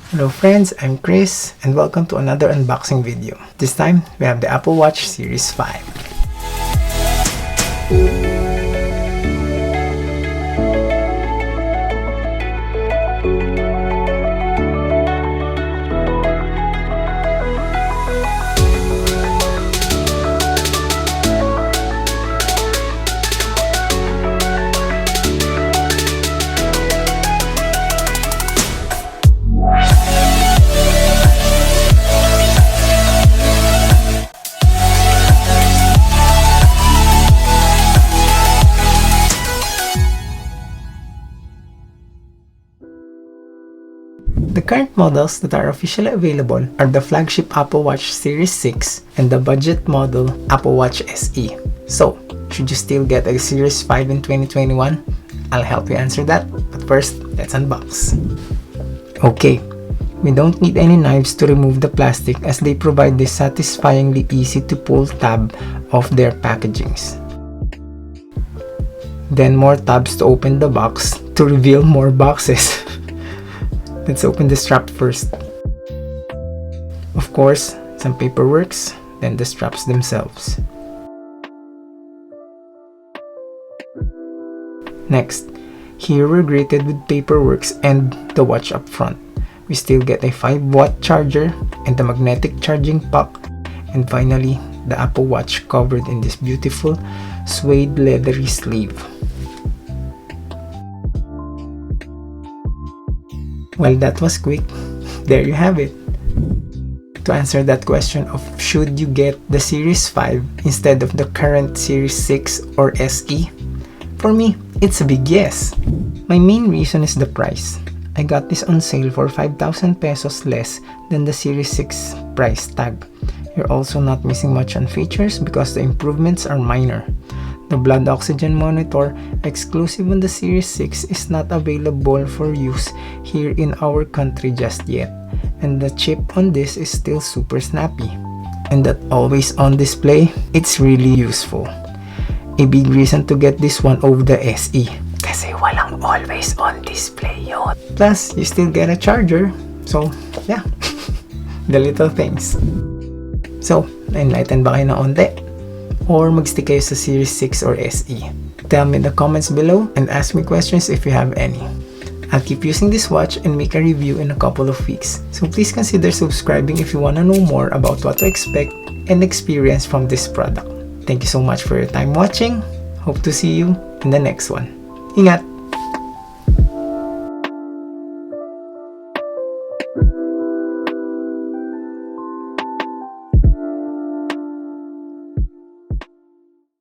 Hello friends, I'm Chris and welcome to another unboxing video. This time, we have the Apple Watch Series 5. The current models that are officially available are the flagship Apple Watch Series 6 and the budget model Apple Watch SE. So, should you still get a Series 5 in 2021? I'll help you answer that, but first, let's unbox. Okay, we don't need any knives to remove the plastic as they provide this satisfyingly easy to pull tab of their packagings. Then more tabs to open the box to reveal more boxes. Let's open the strap first. Of course, some paperwork, then the straps themselves. Next, here we're greeted with paperwork and the watch up front. We still get a 5-watt charger and the magnetic charging puck, and finally, the Apple Watch covered in this beautiful suede leathery sleeve. Well, that was quick. There you have it. To answer that question of should you get the Series 5 instead of the current Series 6 or SE? For me, it's a big yes. My main reason is the price. I got this on sale for 5,000 pesos less than the Series 6 price tag. You're also not missing much on features because the improvements are minor. The blood oxygen monitor, exclusive on the Series 6, is not available for use here in our country just yet. And the chip on this is still super snappy. And that always on display, it's really useful. A big reason to get this one over the SE. Kasi walang always on display yun. Plus, you still get a charger. So, yeah. The little things. So, enlightened ba kayo na onte? Or magstick kayo sa Series 6 or SE? Tell me in the comments below and ask me questions if you have any. I'll keep using this watch and make a review in a couple of weeks. So please consider subscribing if you want to know more about what to expect and experience from this product. Thank you so much for your time watching. Hope to see you in the next one. Ingat!